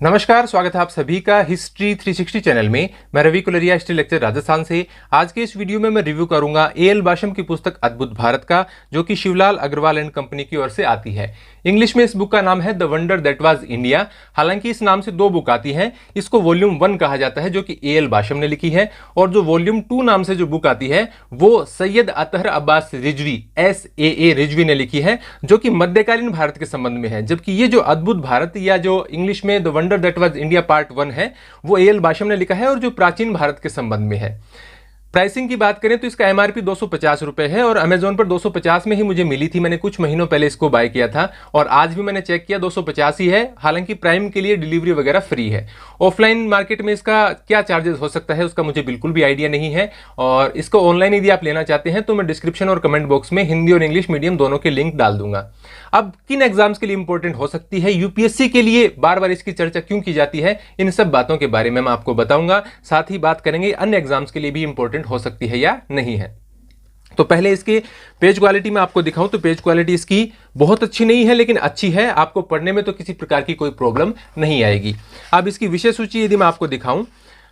नमस्कार, स्वागत है आप सभी का हिस्ट्री 360 चैनल में। मैं रवि कुलरिया, हिस्ट्री लेक्चर राजस्थान से। आज के इस वीडियो में मैं रिव्यू करूंगा ए.एल. बाशम की पुस्तक अद्भुत भारत का, जो कि शिवलाल अग्रवाल एंड कंपनी की ओर से आती है। इंग्लिश में इस बुक का नाम है the wonder that was India. हालांकि इस नाम से 2 बुक आती हैं। इसको वॉल्यूम 1 कहा जाता है, जो कि ए.एल. बाशम ने लिखी है, और जो वॉल्यूम 2 नाम से जो बुक आती है वो सैयद अतहर अब्बास रिजवी SAA रिजवी ने लिखी है, जो कि मध्यकालीन भारत के संबंध में है। जबकि ये जो अद्भुत भारत या जो इंग्लिश में the wonder that was India part 1 है, वो ए.एल. बाशम ने लिखा है और जो प्राचीन भारत के संबंध में है। प्राइसिंग की बात करें तो इसका MRP 250 रुपए है और अमेजोन पर 250 में ही मुझे मिली थी। मैंने कुछ महीनों पहले इसको बाय किया था और आज भी मैंने चेक किया 250 ही है। हालांकि प्राइम के लिए डिलीवरी वगैरह फ्री है। ऑफलाइन मार्केट में इसका क्या चार्जेस हो सकता है उसका मुझे बिल्कुल भी आइडिया नहीं है, और इसको ऑनलाइन यदि आप लेना चाहते हैं तो मैं डिस्क्रिप्शन और कमेंट बॉक्स में हिंदी और इंग्लिश मीडियम दोनों के लिंक डाल दूंगा। अब किन एग्जाम्स के लिए इंपॉर्टेंट हो सकती है, यूपीएससी के लिए बार बार इसकी चर्चा क्यों की जाती है, इन सब बातों के बारे में मैं आपको बताऊंगा। साथ ही बात करेंगे अन्य एग्जाम्स के लिए भी इंपॉर्टेंट हो सकती है या नहीं है। तो पहले इसके पेज क्वालिटी में आपको दिखाऊं तो पेज क्वालिटी इसकी बहुत अच्छी नहीं है, लेकिन अच्छी है। आपको पढ़ने में तो किसी प्रकार की कोई प्रॉब्लम नहीं आएगी। अब इसकी विषय सूची यदि मैं आपको दिखाऊं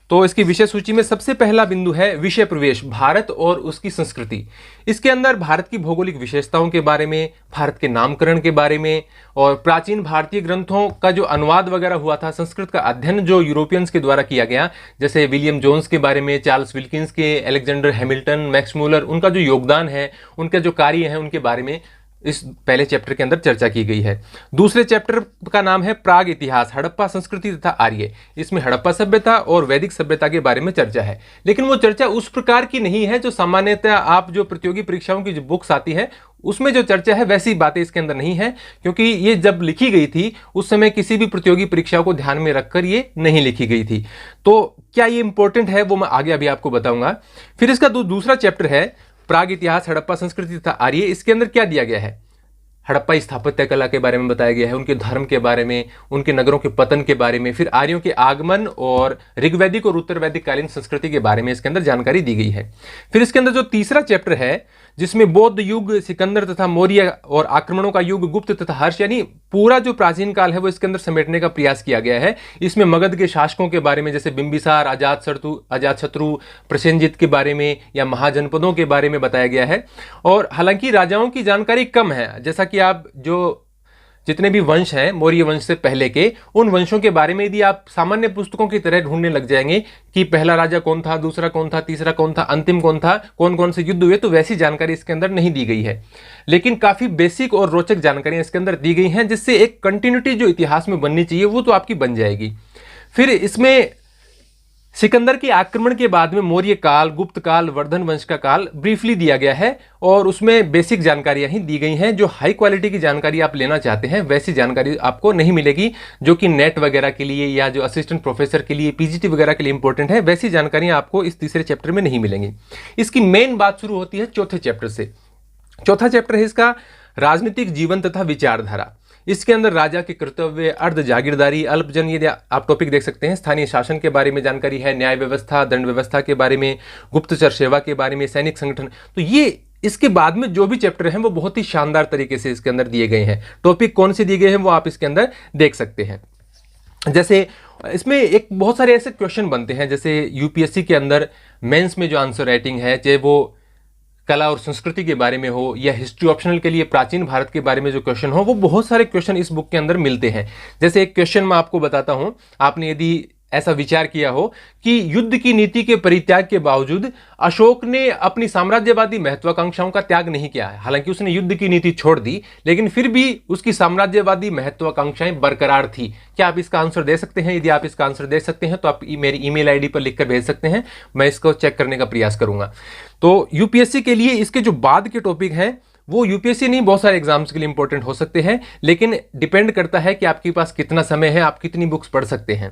तो इसकी विषय सूची में सबसे पहला बिंदु है विषय प्रवेश, भारत और उसकी संस्कृति। इसके अंदर भारत की भौगोलिक विशेषताओं के बारे में, भारत के नामकरण के बारे में, और प्राचीन भारतीय ग्रंथों का जो अनुवाद वगैरह हुआ था, संस्कृत का अध्ययन जो यूरोपियंस के द्वारा किया गया, जैसे विलियम जोन्स के बारे में, चार्ल्स विल्किंस के, अलेक्जेंडर हैमिल्टन, मैक्स मूलर, उनका जो योगदान है, उनका जो कार्य है, उनके बारे में इस पहले चैप्टर के अंदर चर्चा की गई है। दूसरे चैप्टर का नाम है प्राग इतिहास, हड़प्पा संस्कृति तथा आर्य। इसमें हड़प्पा सभ्यता और वैदिक सभ्यता के बारे में चर्चा है, लेकिन वो चर्चा उस प्रकार की नहीं है जो सामान्यतः आप जो प्रतियोगी परीक्षाओं की जो बुक्स आती है उसमें जो चर्चा है वैसी बातें इसके अंदर नहीं है, क्योंकि ये जब लिखी गई थी उस समय किसी भी प्रतियोगी परीक्षाओं को ध्यान में रखकर ये नहीं लिखी गई थी। तो क्या ये इंपॉर्टेंट है वो मैं आगे अभी आपको बताऊंगा। फिर इसका दूसरा चैप्टर है प्राग इतिहास, हड़प्पा संस्कृति तथा आर्य। इसके अंदर क्या दिया गया है, हड़प्पा स्थापत्य कला के बारे में बताया गया है, उनके धर्म के बारे में, उनके नगरों के पतन के बारे में, फिर आर्यों के आगमन और ऋग्वैदिक और उत्तर वैदिक कालीन संस्कृति के बारे में इसके अंदर जानकारी दी गई है। फिर इसके अंदर जो तीसरा चैप्टर है जिसमें बौद्ध युग, सिकंदर तथा मौर्य और आक्रमणों का युग, गुप्त तथा हर्ष, यानी पूरा जो प्राचीन काल है वो इसके अंदर समेटने का प्रयास किया गया है। इसमें मगध के शासकों के बारे में, जैसे बिंबिसार, अजातशत्रु, प्रसेनजित के बारे में या महाजनपदों के बारे में बताया गया है। और हालांकि राजाओं की जानकारी कम है, जैसा कि आप जो जितने भी वंश हैं मौर्य वंश से पहले के, उन वंशों के बारे में यदि आप सामान्य पुस्तकों की तरह ढूंढने लग जाएंगे कि पहला राजा कौन था, दूसरा कौन था, तीसरा कौन था, अंतिम कौन था, कौन कौन से युद्ध हुए, तो वैसी जानकारी इसके अंदर नहीं दी गई है। लेकिन काफी बेसिक और रोचक जानकारियां इसके अंदर दी गई हैं, जिससे एक कंटिन्यूटी जो इतिहास में बननी चाहिए वो तो आपकी बन जाएगी। फिर इसमें सिकंदर के आक्रमण के बाद में मौर्य काल, गुप्त काल, वर्धन वंश का काल ब्रीफली दिया गया है, और उसमें बेसिक जानकारियां ही दी गई हैं। जो हाई क्वालिटी की जानकारी आप लेना चाहते हैं वैसी जानकारी आपको नहीं मिलेगी, जो कि नेट वगैरह के लिए या जो असिस्टेंट प्रोफेसर के लिए, PGT वगैरह के लिए इंपॉर्टेंट है, वैसी जानकारियां आपको इस तीसरे चैप्टर में नहीं मिलेंगी। इसकी मेन बात शुरू होती है चौथे चैप्टर से। चौथा चैप्टर है इसका राजनीतिक जीवन तथा विचारधारा। इसके अंदर राजा के कर्तव्य, अर्ध जागीरदारी, अल्पजन, ये आप टॉपिक देख सकते हैं। स्थानीय शासन के बारे में जानकारी है, न्याय व्यवस्था, दंड व्यवस्था के बारे में, गुप्तचर सेवा के बारे में, सैनिक संगठन। तो ये इसके बाद में जो भी चैप्टर हैं वो बहुत ही शानदार तरीके से इसके अंदर दिए गए हैं। टॉपिक कौन से दिए गए हैं वो आप इसके अंदर देख सकते हैं। जैसे इसमें एक बहुत सारे ऐसे क्वेश्चन बनते हैं, जैसे यूपीएससी के अंदर मेंस में जो आंसर राइटिंग है, चाहे वो कला और संस्कृति के बारे में हो या हिस्ट्री ऑप्शनल के लिए प्राचीन भारत के बारे में जो क्वेश्चन हो, वो बहुत सारे क्वेश्चन इस बुक के अंदर मिलते हैं। जैसे एक क्वेश्चन मैं आपको बताता हूं, आपने यदि ऐसा विचार किया हो कि युद्ध की नीति के परित्याग के बावजूद अशोक ने अपनी साम्राज्यवादी महत्वाकांक्षाओं का त्याग नहीं किया है। हालांकि उसने युद्ध की नीति छोड़ दी, लेकिन फिर भी उसकी साम्राज्यवादी महत्वाकांक्षाएं बरकरार थी। क्या आप इसका आंसर दे सकते हैं? यदि आप इसका आंसर दे सकते हैं तो आप मेरी ईमेल आईडी पर लिखकर भेज सकते हैं, मैं इसको चेक करने का प्रयास करूंगा। तो यूपीएससी के लिए इसके जो बाद के टॉपिक हैं वो यूपीएससी नहीं, बहुत सारे एग्जाम्स के लिए इंपॉर्टेंट हो सकते हैं, लेकिन डिपेंड करता है कि आपके पास कितना समय है, आप कितनी बुक्स पढ़ सकते हैं।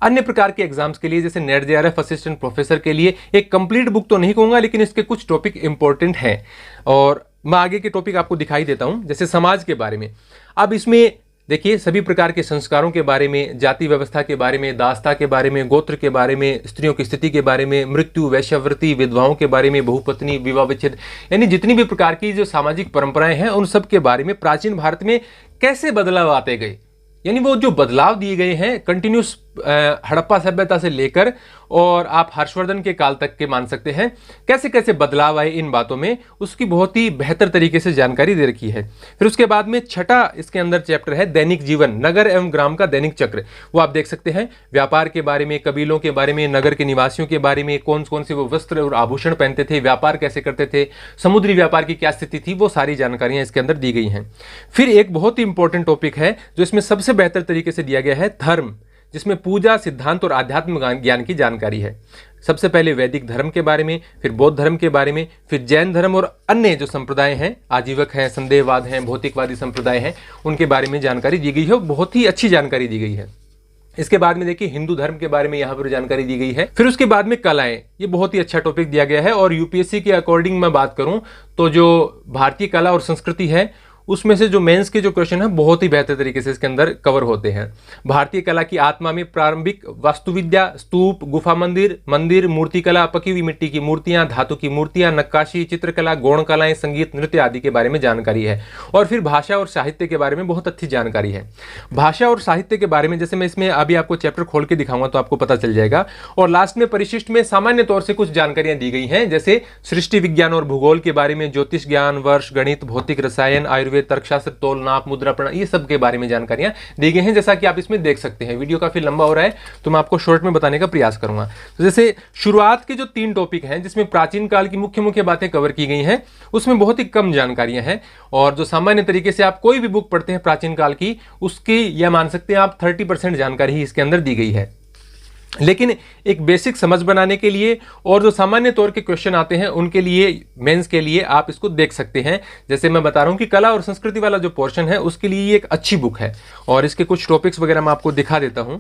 अन्य प्रकार के एग्जाम्स के लिए, जैसे नेट JRF असिस्टेंट प्रोफेसर के लिए, एक कंप्लीट बुक तो नहीं कहूंगा, लेकिन इसके कुछ टॉपिक इंपॉर्टेंट हैं और मैं आगे के टॉपिक आपको दिखाई देता हूं। जैसे समाज के बारे में, अब इसमें देखिए सभी प्रकार के संस्कारों के बारे में, जाति व्यवस्था के बारे में, दास्ता के बारे में, गोत्र के बारे में, स्त्रियों की स्थिति के बारे में, मृत्यु, वैश्यावृत्ति, विधवाओं के बारे में, बहुपत्नी, विवाह विच्छेद, यानी जितनी भी प्रकार की जो सामाजिक परंपराएं हैं उन सब के बारे में प्राचीन भारत में कैसे बदलाव आते गए, यानी वो जो बदलाव दिए गए हैं कंटिन्यूस हड़प्पा सभ्यता से लेकर और आप हर्षवर्धन के काल तक के मान सकते हैं, कैसे कैसे बदलाव आए इन बातों में, उसकी बहुत ही बेहतर तरीके से जानकारी दे रखी है। फिर उसके बाद में छठा इसके अंदर चैप्टर है दैनिक जीवन, नगर एवं ग्राम का दैनिक चक्र। वो आप देख सकते हैं व्यापार के बारे में, कबीलों के बारे में, नगर के निवासियों के बारे में, कौन कौन से वो वस्त्र और आभूषण पहनते थे, व्यापार कैसे करते थे, समुद्री व्यापार की क्या स्थिति थी, वो सारी जानकारियां इसके अंदर दी गई हैं। फिर एक बहुत ही इंपॉर्टेंट टॉपिक है जो इसमें सबसे बेहतर तरीके से दिया गया है, धर्म, जिसमें पूजा, सिद्धांत और आध्यात्म ज्ञान की जानकारी है। सबसे पहले वैदिक धर्म के बारे में, फिर बौद्ध धर्म के बारे में, फिर जैन धर्म और अन्य जो संप्रदाय हैं, आजीवक हैं, संदेहवाद हैं, भौतिकवादी संप्रदाय हैं, उनके बारे में जानकारी दी गई है। बहुत ही अच्छी जानकारी दी गई है। इसके बाद में देखिए हिंदू धर्म के बारे में यहाँ पर जानकारी दी गई है। फिर उसके बाद में कलाएं, ये बहुत ही अच्छा टॉपिक दिया गया है। और यूपीएससी के अकॉर्डिंग मैं बात करूं तो जो भारतीय कला और संस्कृति है उसमें से जो मेंस के जो क्वेश्चन है बहुत ही बेहतर तरीके से इसके अंदर कवर होते हैं। भारतीय कला की आत्मा में प्रारंभिक वास्तुविद्या, स्तूप, गुफा मंदिर, मंदिर, मूर्तिकला, पकी हुई मिट्टी की मूर्तियां, धातु की मूर्तियां, नक्काशी, चित्रकला, गौण कलाएं, संगीत, नृत्य आदि के बारे में जानकारी है। और फिर भाषा और साहित्य के बारे में बहुत अच्छी जानकारी है। भाषा और साहित्य के बारे में जैसे मैं इसमें अभी आपको चैप्टर खोल के दिखाऊंगा तो आपको पता चल जाएगा। और लास्ट में परिशिष्ट में सामान्य तौर से कुछ जानकारियां दी गई हैं, जैसे सृष्टि विज्ञान और भूगोल के बारे में, ज्योतिष ज्ञान, वर्ष, गणित, भौतिक रसायन, आयुर्वेद, तर्कशास्त्र, तोल, नाप, मुद्रा, प्रणाली, ये सब के बारे में जानकारियां दी गई हैं, जैसा कि आप इसमें देख सकते हैं। वीडियो काफी लंबा हो रहा है तो मैं आपको शॉर्ट में बताने का प्रयास करूंगा। तो जैसे शुरुआत के जो 3 टॉपिक हैं जिसमें प्राचीन काल की मुख्य मुख्य बातें कवर की गई हैं, उसमें बहुत ही कम जानकारियां हैं। और जो सामान्य तरीके से आप कोई भी बुक पढ़ते हैं प्राचीन काल की, उसकी यह मान सकते हैं आप 30% जानकारी ही इसके अंदर दी गई है। लेकिन एक बेसिक समझ बनाने के लिए और जो सामान्य तौर के क्वेश्चन आते हैं उनके लिए, मेंस के लिए आप इसको देख सकते हैं। जैसे मैं बता रहा हूं कि कला और संस्कृति वाला जो पोर्शन है उसके लिए ये एक अच्छी बुक है। और इसके कुछ टॉपिक्स वगैरह मैं आपको दिखा देता हूं।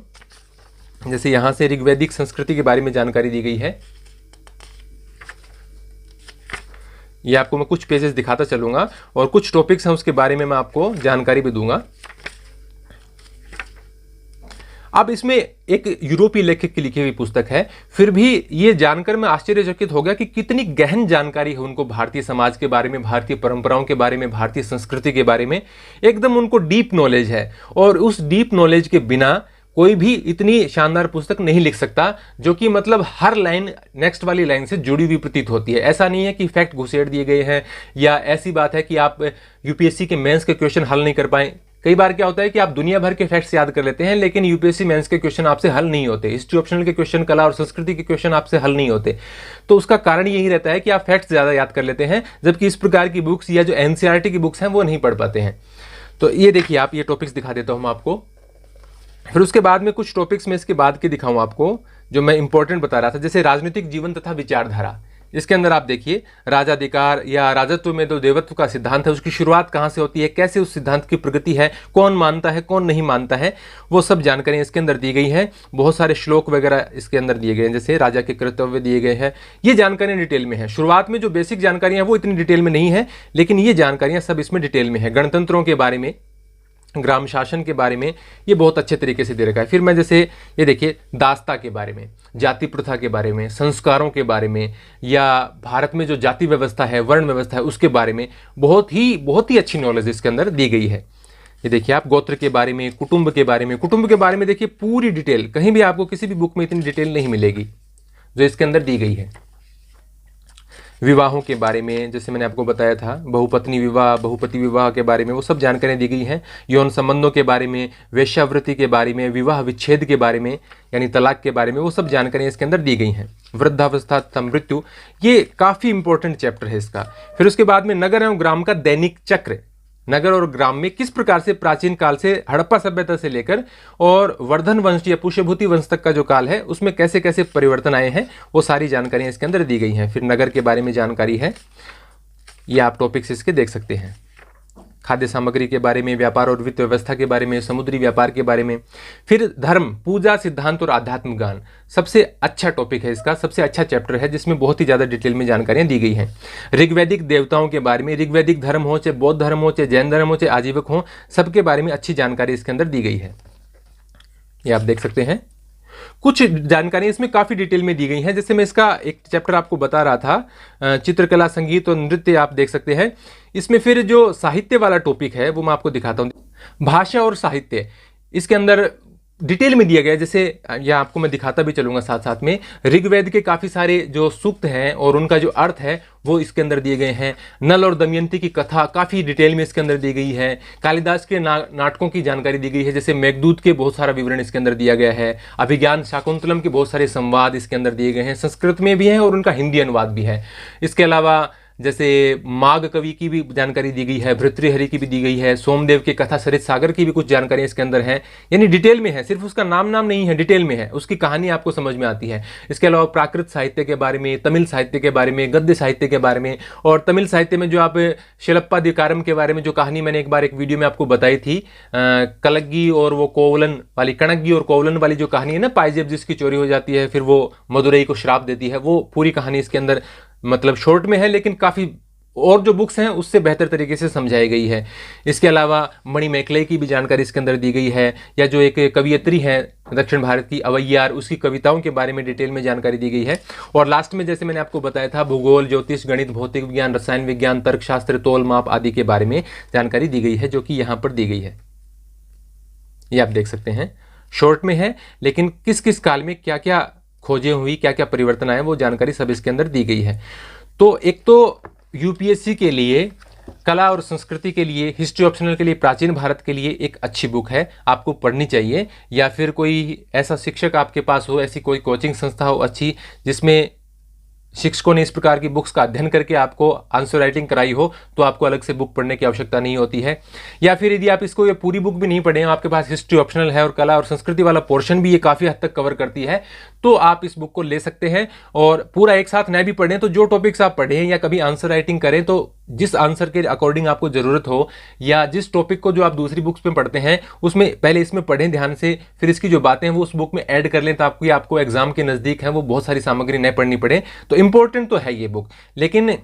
जैसे यहां से ऋग्वैदिक संस्कृति के बारे में जानकारी दी गई है। ये आपको मैं कुछ पेजेस दिखाता चलूंगा और कुछ टॉपिक्स हैं उसके बारे में मैं आपको जानकारी भी दूंगा। अब इसमें एक यूरोपीय लेखक की लिखी हुई पुस्तक है, फिर भी ये जानकर मैं आश्चर्यचकित हो गया कि कितनी गहन जानकारी है उनको भारतीय समाज के बारे में, भारतीय परंपराओं के बारे में, भारतीय संस्कृति के बारे में। एकदम उनको डीप नॉलेज है। और उस डीप नॉलेज के बिना कोई भी इतनी शानदार पुस्तक नहीं लिख सकता, जो कि मतलब हर लाइन नेक्स्ट वाली लाइन से जुड़ी हुई प्रतीत होती है। ऐसा नहीं है कि फैक्ट घुसेड़ दिए गए हैं या ऐसी बात है कि आप यूपीएससी के मेंस के क्वेश्चन हल नहीं कर पाए। कई बार क्या होता है कि आप दुनिया भर के फैक्ट्स याद कर लेते हैं लेकिन यूपीएससी मेंस के क्वेश्चन आपसे हल नहीं होते, हिस्ट्री ऑप्शनल के क्वेश्चन, कला और संस्कृति के क्वेश्चन आपसे हल नहीं होते। तो उसका कारण यही रहता है कि आप फैक्ट्स ज्यादा याद कर लेते हैं, जबकि इस प्रकार की बुक्स या जो एनसीईआरटी की बुक्स हैं वो नहीं पढ़ पाते हैं। तो ये देखिए, आप ये टॉपिक्स दिखा देता हूं मैं आपको। फिर उसके बाद में कुछ टॉपिक्स में इसके बाद के दिखाऊं आपको जो मैं इंपॉर्टेंट बता रहा था, जैसे राजनीतिक जीवन तथा विचारधारा। इसके अंदर आप देखिए राजाधिकार या राजत्व में जो देवत्व का सिद्धांत है उसकी शुरुआत कहाँ से होती है, कैसे उस सिद्धांत की प्रगति है, कौन मानता है कौन नहीं मानता है, वो सब जानकारी इसके अंदर दी गई है। बहुत सारे श्लोक वगैरह इसके अंदर दिए गए हैं, जैसे राजा के कर्तव्य दिए गए हैं। ये जानकारियां डिटेल में है। शुरुआत में जो बेसिक जानकारियां वो इतनी डिटेल में नहीं है, लेकिन ये जानकारियां सब इसमें डिटेल में है। गणतंत्रों के बारे में, ग्राम शासन के बारे में ये बहुत अच्छे तरीके से दे रखा है। फिर मैं जैसे ये देखिए दास्ता के बारे में, जाति प्रथा के बारे में, संस्कारों के बारे में, या भारत में जो जाति व्यवस्था है, वर्ण व्यवस्था है, उसके बारे में बहुत ही अच्छी नॉलेज इसके अंदर दी गई है। ये देखिए आप गोत्र के बारे में, कुटुंब के बारे में, कुटुंब के बारे में देखिए पूरी डिटेल, कहीं भी आपको किसी भी बुक में इतनी डिटेल नहीं मिलेगी जो इसके अंदर दी गई है। विवाहों के बारे में, जैसे मैंने आपको बताया था, बहुपत्नी विवाह, बहुपति विवाह के बारे में वो सब जानकारियां दी गई हैं। यौन संबंधों के बारे में, वेश्यावृत्ति के बारे में, विवाह विच्छेद के बारे में यानी तलाक के बारे में, वो सब जानकारियां इसके अंदर दी गई हैं। वृद्धावस्था तथा मृत्यु, ये काफ़ी इंपॉर्टेंट चैप्टर है इसका। फिर उसके बाद में नगर एवं ग्राम का दैनिक चक्र, नगर और ग्राम में किस प्रकार से प्राचीन काल से हड़प्पा सभ्यता से लेकर और वर्धन वंश या पुष्यभूति वंश तक का जो काल है उसमें कैसे कैसे परिवर्तन आए हैं, वो सारी जानकारियां इसके अंदर दी गई हैं। फिर नगर के बारे में जानकारी है, ये आप टॉपिक्स इसके देख सकते हैं। खाद्य सामग्री के बारे में, व्यापार और वित्त व्यवस्था के बारे में, समुद्री व्यापार के बारे में। फिर धर्म, पूजा, सिद्धांत और आध्यात्म ज्ञान, सबसे अच्छा टॉपिक है इसका, सबसे अच्छा चैप्टर है जिसमें बहुत ही ज़्यादा डिटेल में जानकारियां दी गई हैं। ऋग्वैदिक देवताओं के बारे में, ऋग्वैदिक धर्म हो, चाहे बौद्ध धर्म हो, चाहे जैन धर्म हो, चाहे आजीवक हो, सबके बारे में अच्छी जानकारी इसके अंदर दी गई है। ये आप देख सकते हैं। कुछ जानकारी इसमें काफ़ी डिटेल में दी गई है। जैसे मैं इसका एक चैप्टर आपको बता रहा था, चित्रकला, संगीत और नृत्य, आप देख सकते हैं। इसमें फिर जो साहित्य वाला टॉपिक है वो मैं आपको दिखाता हूँ। भाषा और साहित्य, इसके अंदर डिटेल में दिया गया है। जैसे यह आपको मैं दिखाता भी चलूंगा साथ साथ में, ऋग्वेद के काफ़ी सारे जो सूक्त हैं और उनका जो अर्थ है वो इसके अंदर दिए गए हैं। नल और दमयंती की कथा काफ़ी डिटेल में इसके अंदर दी गई है। कालिदास के नाटकों की जानकारी दी गई है, जैसे मेघदूत के बहुत सारा विवरण इसके अंदर दिया गया है। अभिज्ञान शाकुंतलम के बहुत सारे संवाद इसके अंदर दिए गए हैं, संस्कृत में भी हैं और उनका हिंदी अनुवाद भी है। इसके अलावा जैसे माघ कवि की भी जानकारी दी गई है, भृतृहरि की भी दी गई है, सोमदेव के कथा सरित सागर की भी कुछ जानकारी इसके अंदर है। यानी डिटेल में है, सिर्फ उसका नाम नहीं है, डिटेल में है, उसकी कहानी आपको समझ में आती है। इसके अलावा प्राकृत साहित्य के बारे में, तमिल साहित्य के बारे में, गद्य साहित्य के बारे में, और तमिल साहित्य में जो आप शिलप्पादिकारम के बारे में जो कहानी मैंने एक बार एक वीडियो में आपको बताई थी, कलग्गी और वो कोवलन वाली, कणग्गी और कोवलन वाली जो कहानी है ना, पाइजेब जिसकी चोरी हो जाती है, फिर वो मदुरई को श्राप देती है, वो पूरी कहानी इसके अंदर मतलब शॉर्ट में है, लेकिन काफ़ी और जो बुक्स हैं उससे बेहतर तरीके से समझाई गई है। इसके अलावा मणिमेखले की भी जानकारी इसके अंदर दी गई है, या जो एक कवियत्री है दक्षिण भारत की अवैयार, उसकी कविताओं के बारे में डिटेल में जानकारी दी गई है। और लास्ट में जैसे मैंने आपको बताया था, भूगोल, ज्योतिष, गणित, भौतिक विज्ञान, रसायन विज्ञान, तर्कशास्त्र, तोल माप आदि के बारे में जानकारी दी गई है, जो कि यहाँ पर दी गई है। ये आप देख सकते हैं, शॉर्ट में है, लेकिन किस किस काल में क्या क्या खोजें हुई, क्या क्या परिवर्तन आए, वो जानकारी सब इसके अंदर दी गई है। तो एक तो यूपीएससी के लिए, कला और संस्कृति के लिए, हिस्ट्री ऑप्शनल के लिए, प्राचीन भारत के लिए एक अच्छी बुक है, आपको पढ़नी चाहिए। या फिर कोई ऐसा शिक्षक आपके पास हो, ऐसी कोई कोचिंग संस्था हो अच्छी, जिसमें शिक्षकों ने इस प्रकार की बुक्स का अध्ययन करके आपको आंसर राइटिंग कराई हो, तो आपको अलग से बुक पढ़ने की आवश्यकता नहीं होती है। या फिर यदि आप इसको ये पूरी बुक भी नहीं पढ़े, आपके पास हिस्ट्री ऑप्शनल है और कला और संस्कृति वाला पोर्शन भी ये काफ़ी हद तक कवर करती है, तो आप इस बुक को ले सकते हैं और पूरा एक साथ न भी पढ़ें तो जो टॉपिक्स आप पढ़ें या कभी आंसर राइटिंग करें, तो जिस आंसर के अकॉर्डिंग आपको ज़रूरत हो, या जिस टॉपिक को जो आप दूसरी बुक्स में पढ़ते हैं उसमें पहले इसमें पढ़ें ध्यान से, फिर इसकी जो बातें हैं वो उस बुक में ऐड कर लें, ताकि आपको एग्जाम के नज़दीक है वो बहुत सारी सामग्री न पढ़नी पड़े। तो इंपॉर्टेंट तो है ये बुक, लेकिन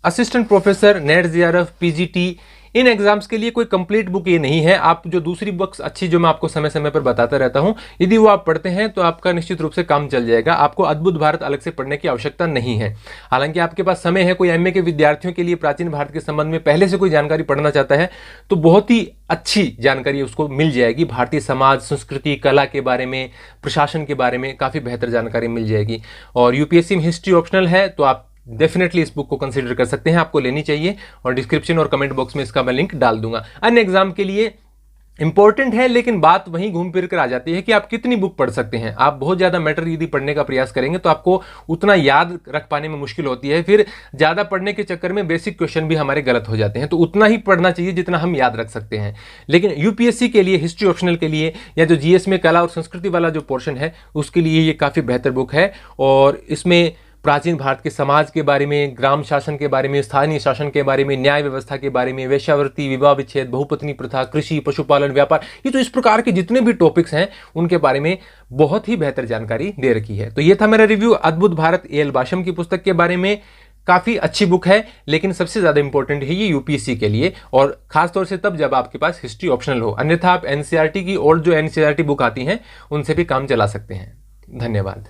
assistant professor, NET, JRF, PGT, इन एग्जाम्स के लिए कोई कंप्लीट बुक ये नहीं है। आप जो दूसरी बुक्स अच्छी जो मैं आपको समय समय पर बताता रहता हूं, यदि वो आप पढ़ते हैं तो आपका निश्चित रूप से काम चल जाएगा। आपको अद्भुत भारत अलग से पढ़ने की आवश्यकता नहीं है। हालांकि आपके पास समय है, कोई एमए के विद्यार्थियों के लिए प्राचीन भारत के संबंध में पहले से कोई जानकारी पढ़ना चाहता है तो बहुत ही अच्छी जानकारी उसको मिल जाएगी। भारतीय समाज, संस्कृति, कला के बारे में, प्रशासन के बारे में काफ़ी बेहतर जानकारी मिल जाएगी। और यूपीएससी में हिस्ट्री ऑप्शनल है तो आप डेफिनेटली इस बुक को कंसीडर कर सकते हैं, आपको लेनी चाहिए। और डिस्क्रिप्शन और कमेंट बॉक्स में इसका मैं लिंक डाल दूंगा। अन्य एग्जाम के लिए इंपॉर्टेंट है, लेकिन बात वहीं घूम फिर कर आ जाती है कि आप कितनी बुक पढ़ सकते हैं। आप बहुत ज़्यादा मैटर यदि पढ़ने का प्रयास करेंगे तो आपको उतना याद रख पाने में मुश्किल होती है। फिर ज़्यादा पढ़ने के चक्कर में बेसिक क्वेश्चन भी हमारे गलत हो जाते हैं। तो उतना ही पढ़ना चाहिए जितना हम याद रख सकते हैं। लेकिन यूपीएससी के लिए, हिस्ट्री ऑप्शनल के लिए, या जो जीएस में कला और संस्कृति वाला जो पोर्शन है उसके लिए ये काफ़ी बेहतर बुक है। और इसमें प्राचीन भारत के समाज के बारे में, ग्राम शासन के बारे में, स्थानीय शासन के बारे में, न्याय व्यवस्था के बारे में, वेश्यावृत्ति, विवाह विच्छेद, बहुपत्नी प्रथा, कृषि, पशुपालन, व्यापार, ये तो इस प्रकार के जितने भी टॉपिक्स हैं उनके बारे में बहुत ही बेहतर जानकारी दे रखी है। तो ये था मेरा रिव्यू अद्भुत भारत ए.एल. बाशम की पुस्तक के बारे में। काफ़ी अच्छी बुक है, लेकिन सबसे ज़्यादा इंपॉर्टेंट है ये यूपीएससी के लिए, और खासतौर से तब जब आपके पास हिस्ट्री ऑप्शनल हो। अन्यथा आप एनसीईआरटी की और जो एनसीईआरटी बुक आती हैं उनसे भी काम चला सकते हैं। धन्यवाद।